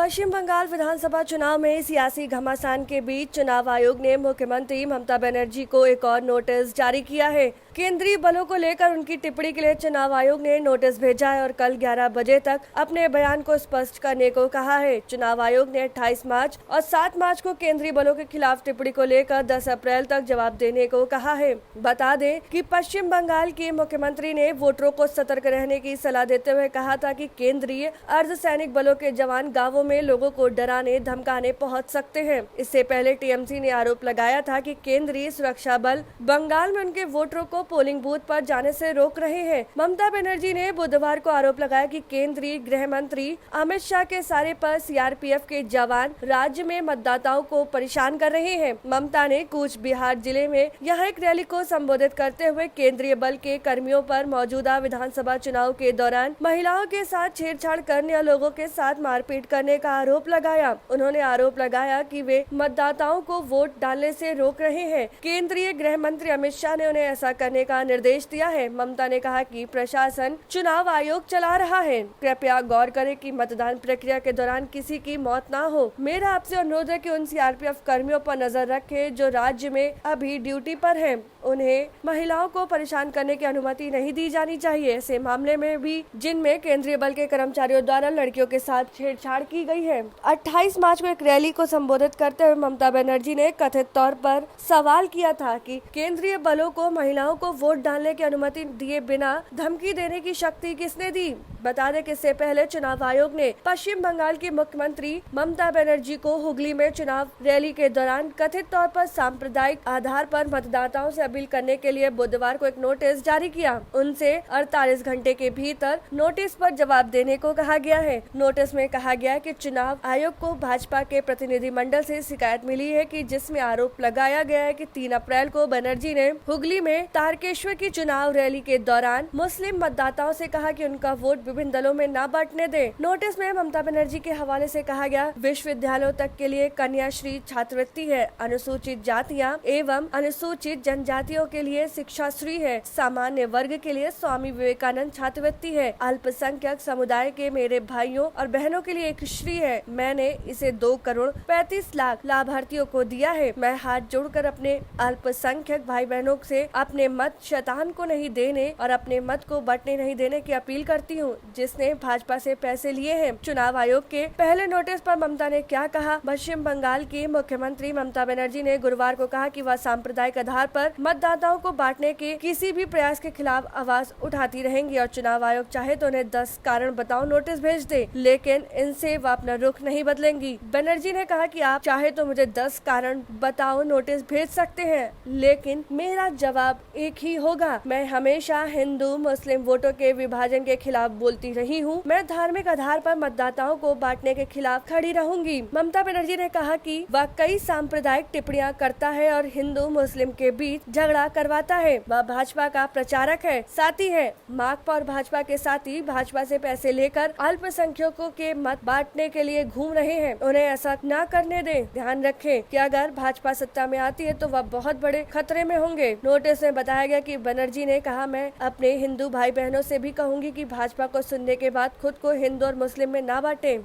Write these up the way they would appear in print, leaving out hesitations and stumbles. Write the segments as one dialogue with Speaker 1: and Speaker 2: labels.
Speaker 1: पश्चिम बंगाल विधानसभा चुनाव में सियासी घमासान के बीच चुनाव आयोग ने मुख्यमंत्री ममता बनर्जी को एक और नोटिस जारी किया है। केंद्रीय बलों को लेकर उनकी टिप्पणी के लिए चुनाव आयोग ने नोटिस भेजा है और कल 11 बजे तक अपने बयान को स्पष्ट करने को कहा है। चुनाव आयोग ने 28 मार्च और 7 मार्च को केंद्रीय बलों के खिलाफ टिप्पणी को लेकर 10 अप्रैल तक जवाब देने को कहा है। बता दें कि पश्चिम बंगाल के मुख्यमंत्री ने वोटरों को सतर्क रहने की सलाह देते हुए कहा था कि केंद्रीय अर्धसैनिक बलों के जवान गाँवों में लोगों को डराने धमकाने पहुंच सकते हैं। इससे पहले टीएमसी ने आरोप लगाया था कि केंद्रीय सुरक्षा बल बंगाल में उनके वोटरों को पोलिंग बूथ पर जाने से रोक रहे हैं। ममता बनर्जी ने बुधवार को आरोप लगाया कि केंद्रीय गृह मंत्री अमित शाह के इशारे पर सीआरपीएफ के जवान राज्य में मतदाताओं को परेशान कर रहे हैं। ममता ने कूच बिहार जिले में यहाँ एक रैली को संबोधित करते हुए केंद्रीय बल के कर्मियों पर मौजूदा विधानसभा चुनाव के दौरान महिलाओं के साथ छेड़छाड़ करने और लोगों के साथ मारपीट करने का आरोप लगाया। उन्होंने आरोप लगाया कि वे मतदाताओं को वोट डालने से रोक रहे हैं। केंद्रीय गृह मंत्री अमित शाह ने उन्हें ऐसा करने का निर्देश दिया है। ममता ने कहा कि प्रशासन चुनाव आयोग चला रहा है। कृपया गौर करें कि मतदान प्रक्रिया के दौरान किसी की मौत ना हो। मेरा आपसे अनुरोध है कि उन सीआरपीएफ कर्मियों पर नजर रखें जो राज्य में अभी ड्यूटी पर हैं। उन्हें महिलाओं को परेशान करने की अनुमति नहीं दी जानी चाहिए। ऐसे मामले में भी जिनमें केंद्रीय बल के कर्मचारियों द्वारा लड़कियों के साथ छेड़छाड़ की गई है। 28 मार्च को एक रैली को संबोधित करते हुए ममता बनर्जी ने कथित तौर पर सवाल किया था कि केंद्रीय बलों को महिलाओं को वोट डालने की अनुमति दिए बिना धमकी देने की शक्ति किसने दी। बता दें कि इससे पहले चुनाव आयोग ने पश्चिम बंगाल की मुख्यमंत्री ममता बनर्जी को हुगली में चुनाव रैली के दौरान कथित तौर पर सांप्रदायिक आधार पर मतदाताओं से अपील करने के लिए बुधवार को एक नोटिस जारी किया। उनसे 48 घंटे के भीतर नोटिस पर जवाब देने को कहा गया है। नोटिस में कहा गया है कि चुनाव आयोग को भाजपा के प्रतिनिधि मंडल से शिकायत मिली है कि जिसमें आरोप लगाया गया है कि 3 अप्रैल को बनर्जी ने हुगली में तारकेश्वर की चुनाव रैली के दौरान मुस्लिम मतदाताओं से कहा कि उनका वोट विभिन्न दलों में न बांटने दें। नोटिस में ममता बनर्जी के हवाले से कहा गया, विश्वविद्यालयों तक के लिए कन्याश्री छात्रवृत्ति है, अनुसूचित जातियां एवं अनुसूचित जनजातियों के लिए शिक्षाश्री है, सामान्य वर्ग के लिए स्वामी विवेकानंद छात्रवृत्ति है, अल्पसंख्यक समुदाय के मेरे भाइयों और बहनों के लिए एक श्री है। मैंने इसे 2 करोड़ 35 लाख लाभार्थियों को दिया है। मैं हाथ जोड़कर अपने अल्पसंख्यक भाई बहनों से अपने मत शैतान को नहीं देने और अपने मत को बंटने नहीं देने की अपील करती हूँ जिसने भाजपा से पैसे लिए हैं। चुनाव आयोग के पहले नोटिस पर ममता ने क्या कहा। पश्चिम बंगाल की मुख्यमंत्री ममता बनर्जी ने गुरुवार को कहा कि वह सांप्रदायिक आधार पर मतदाताओं को बांटने के किसी भी प्रयास के खिलाफ आवाज उठाती रहेंगी और चुनाव आयोग चाहे तो उन्हें 10 कारण बताओ नोटिस भेज दे, लेकिन इनसे वह अपना रुख नहीं बदलेंगी। बनर्जी ने कहा कि आप चाहे तो मुझे 10 कारण बताओ नोटिस भेज सकते हैं, लेकिन मेरा जवाब एक ही होगा। मैं हमेशा हिंदू मुस्लिम वोटों के विभाजन के खिलाफ बोलती रही हूँ। मैं धार्मिक आधार पर मतदाताओं को बांटने के खिलाफ खड़ी रहूंगी। ममता बनर्जी ने कहा कि वह कई सांप्रदायिक टिप्पणियां करता है और हिंदू मुस्लिम के बीच झगड़ा करवाता है। वह भाजपा का प्रचारक है, साथी है। माकपा और भाजपा के साथी भाजपा से पैसे लेकर अल्पसंख्यकों के मत बांटने के लिए घूम रहे हैं। उन्हें ऐसा न करने दें। ध्यान रखें कि अगर भाजपा सत्ता में आती है तो वह बहुत बड़े खतरे में होंगे। नोटिस में बताया गया कि बनर्जी ने कहा, मैं अपने हिंदू भाई बहनों से भी कहूंगी कि भाजपा को सुनने के बाद खुद को हिंदू और मुस्लिम में ना बांटे।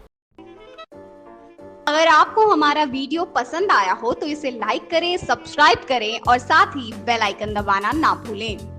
Speaker 2: अगर आपको हमारा वीडियो पसंद आया हो तो इसे लाइक करें, सब्सक्राइब करें और साथ ही बेल आइकन दबाना ना भूलें।